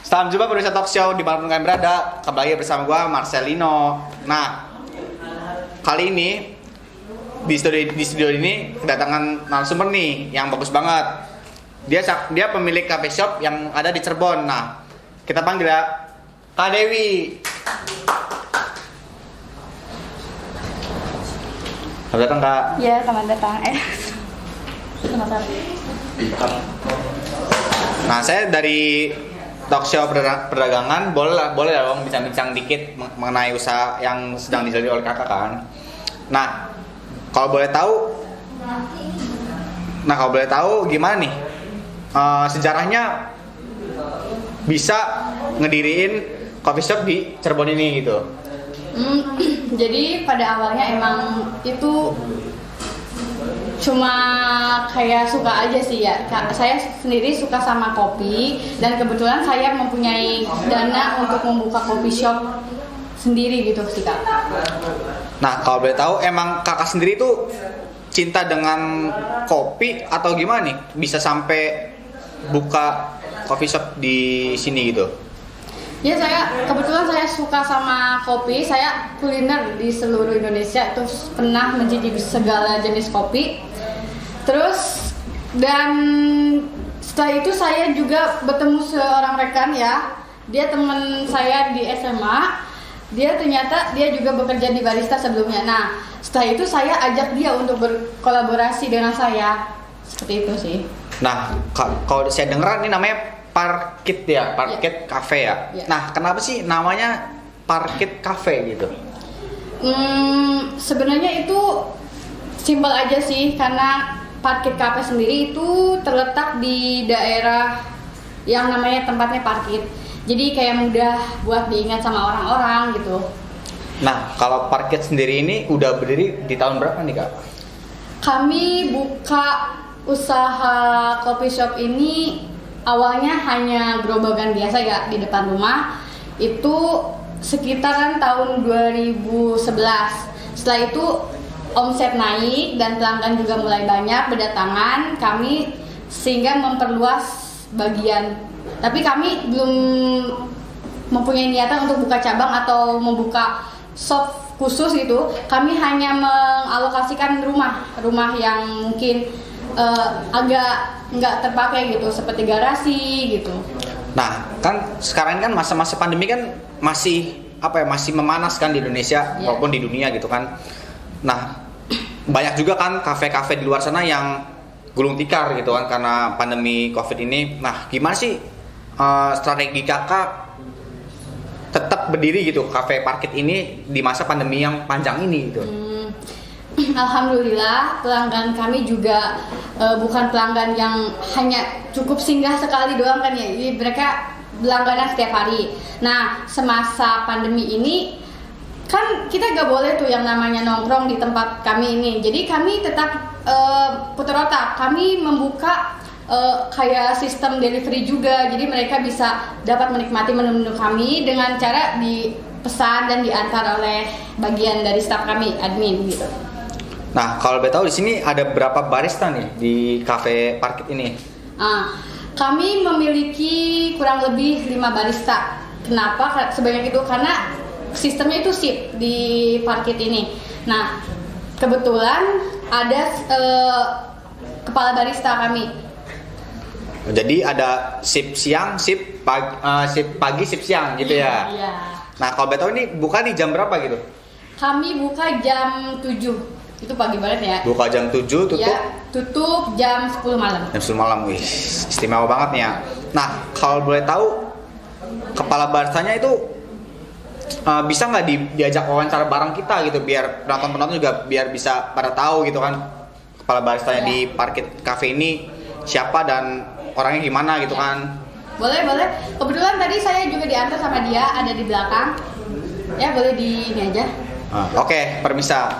Salam jumpa pemirsa talk show di mana kalian berada. Kembali bersama gue Marcelino. Nah, kali ini di studio ini kedatangan narasumber nih yang bagus banget. Dia pemilik cafe shop yang ada di Cirebon. Nah, kita panggil ya Kak Dewi. Selamat datang Kak. Ya, selamat datang. Selamat datang. Nah, saya dari talk show perdagangan, boleh dong bincang-bincang dikit mengenai usaha yang sedang dijalani oleh kakak kan. Nah, kalau boleh tahu gimana nih sejarahnya bisa ngediriin coffee shop di Cirebon ini gitu. Jadi pada awalnya emang itu cuma kayak suka aja sih ya. Saya sendiri suka sama kopi dan kebetulan saya mempunyai dana untuk membuka coffee shop sendiri gitu sih Kak. Nah, kalau boleh tahu emang kakak sendiri tuh cinta dengan kopi atau gimana nih bisa sampai buka coffee shop di sini gitu? Ya, kebetulan saya suka sama kopi. Saya kuliner di seluruh Indonesia, terus pernah mencicipi segala jenis kopi. Terus dan setelah itu saya juga bertemu seorang rekan ya. Dia teman saya di SMA. Dia juga bekerja di barista sebelumnya. Nah, setelah itu saya ajak dia untuk berkolaborasi dengan saya. Seperti itu sih. Nah, kalau saya dengar ini namanya Parkit ya, Parkit Cafe ya. Nah, kenapa sih namanya Parkit Cafe gitu? Sebenarnya itu simpel aja sih, karena Parkit Cafe sendiri itu terletak di daerah yang namanya tempatnya Parkit. Jadi kayak mudah buat diingat sama orang-orang gitu. Nah, kalau Parkit sendiri ini udah berdiri di tahun berapa nih Kak? Kami buka usaha coffee shop ini awalnya hanya gerobakan biasa ya di depan rumah. Itu sekitaran tahun 2011. Setelah itu omset naik dan pelanggan juga mulai banyak berdatangan. Kami sehingga memperluas bagian. Tapi kami belum mempunyai niatan untuk buka cabang atau membuka shop khusus gitu. Kami hanya mengalokasikan rumah yang mungkin agak nggak terpakai gitu, seperti garasi gitu. Nah, kan sekarang kan masa-masa pandemi kan masih memanas kan di Indonesia maupun di dunia gitu kan. Nah, banyak juga kan kafe-kafe di luar sana yang gulung tikar gitu kan karena pandemi Covid ini. Nah, gimana sih strategi kakak tetap berdiri gitu kafe Parkit ini di masa pandemi yang panjang ini gitu? Alhamdulillah pelanggan kami juga bukan pelanggan yang hanya cukup singgah sekali doang kan ya. Jadi mereka berlangganan setiap hari. Nah, semasa pandemi ini kan kita gak boleh tuh yang namanya nongkrong di tempat kami ini. Jadi kami tetap putar otak. Kami membuka kayak sistem delivery juga. Jadi mereka bisa dapat menikmati menu-menu kami dengan cara dipesan dan diantar oleh bagian dari staf kami, admin gitu. Nah, kalau boleh tahu di sini ada berapa barista nih di cafe Parkit ini? Kami memiliki kurang lebih 5 barista. Kenapa sebanyak itu? Karena sistemnya itu shift di Parkit ini. Nah, kebetulan ada kepala barista kami. Jadi ada shift siang, shift pagi, shift siang gitu ya? Iya. Nah, kalau boleh tahu ini buka di jam berapa gitu? Kami buka jam 7. Itu pagi banget ya. Buka jam 7, tutup? Ya, tutup jam 10 malam. Jam 10 malam, wih, istimewa banget nih ya. Nah, kalau boleh tahu, kepala baristanya itu bisa nggak diajak wawancara bareng kita gitu, biar penonton-penonton juga biar bisa pada tahu gitu kan, kepala baristanya di Parkit Cafe ini siapa dan orangnya gimana gitu kan. Boleh. Kebetulan tadi saya juga diantar sama dia, ada di belakang. Ya, boleh di ini aja. Oke, permisa.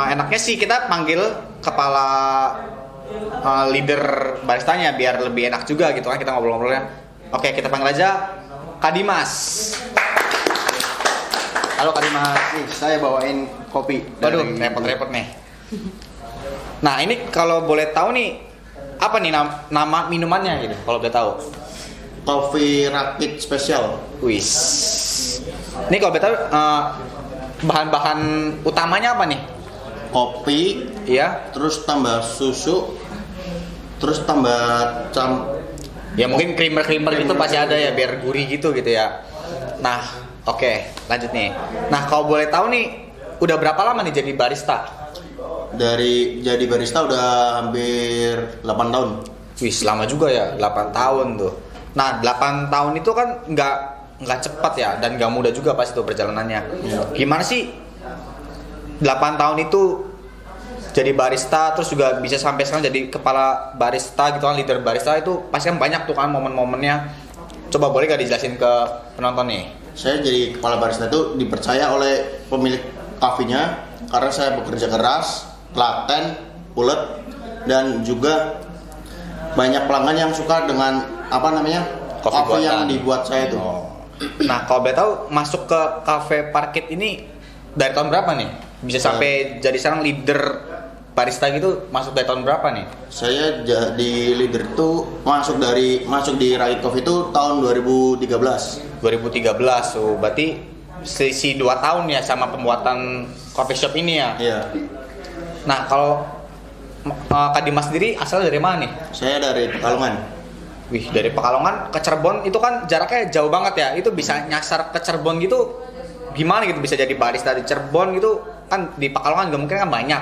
Enaknya sih kita panggil kepala leader baristanya biar lebih enak juga gitu kan kita ngobrol-ngobrolnya. Oke, kita panggil aja Kak Dimas. Halo Kak Dimas. Saya bawain kopi. Waduh, repot-repot nih. Nah, ini kalau boleh tahu nih apa nih nama minumannya gitu kalau boleh tahu? Coffee Rakit Spesial. Wis. Ini kalau betul bahan-bahan utamanya apa nih? Kopi, Iya. terus tambah susu, terus tambah Ya mungkin creamer gitu pasti ada ya biar gurih gitu ya. Nah, oke, lanjut nih. Nah, kalau boleh tahu nih, udah berapa lama nih jadi barista? Dari jadi barista udah hampir 8 tahun. Wih, lama juga ya, 8 tahun tuh. Nah, 8 tahun itu kan nggak cepat ya dan nggak mudah juga pas itu perjalanannya. Gimana sih 8 tahun itu jadi barista terus juga bisa sampai sekarang jadi kepala barista gitu kan, leader barista itu pasti kan banyak tuh kan momen-momennya. Coba boleh gak dijelasin ke penonton nih? Saya jadi kepala barista itu dipercaya oleh pemilik kafenya karena saya bekerja keras, telaten, ulet, dan juga banyak pelanggan yang suka dengan Kopi kopi yang buatan. dibuat saya itu. Nah, kalau boleh tahu masuk ke Cafe Parkit ini dari tahun berapa nih? Bisa sampai jadi sekarang leader barista gitu masuk dari tahun berapa nih? Saya jadi leader itu masuk di Rakit Coffee itu tahun 2013. 2013 tuh, berarti selisih 2 tahun ya sama pembuatan coffee shop ini ya. Iya. Nah, kalau Kak Dimas sendiri asalnya dari mana nih? Saya dari Pekalongan. Wih, dari Pekalongan ke Cirebon itu kan jaraknya jauh banget ya. Itu bisa nyasar ke Cirebon gitu gimana gitu bisa jadi barista di Cirebon gitu kan, di Pekalongan juga mungkin kan banyak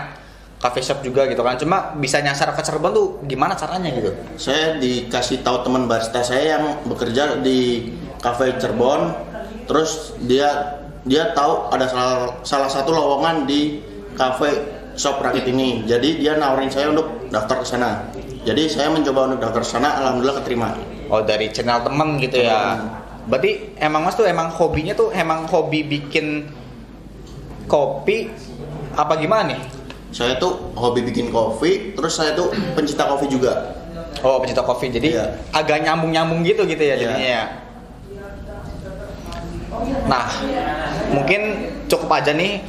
coffee shop juga gitu kan, cuma bisa nyasar ke Cirebon tuh gimana caranya gitu? Saya dikasih tahu teman barista saya yang bekerja di cafe Cirebon, terus dia tahu ada salah satu lowongan di cafe shop Rakit ini, jadi dia nawarin saya untuk daftar ke sana. Jadi saya mencoba untuk daftar ke sana, alhamdulillah keterima. Oh, dari channel temen gitu ya. Berarti emang Mas tuh emang hobinya tuh emang hobi bikin kopi apa gimana nih? Saya tuh hobi bikin kopi, terus saya tuh pencinta kopi juga. Oh, pencinta kopi, jadi Iya. agak nyambung gitu ya Iya. jadinya ya. Nah, mungkin cukup aja nih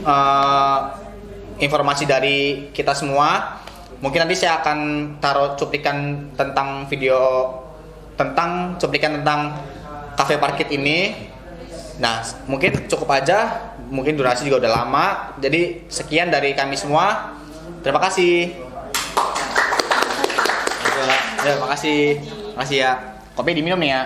informasi dari kita semua. Mungkin nanti saya akan taruh cuplikan tentang cuplikan tentang Cafe Parkit ini. Nah, mungkin cukup aja. Mungkin durasi juga udah lama. Jadi sekian dari kami semua. Terima kasih. Ya, makasih. Makasih ya. Kopi diminum nih ya.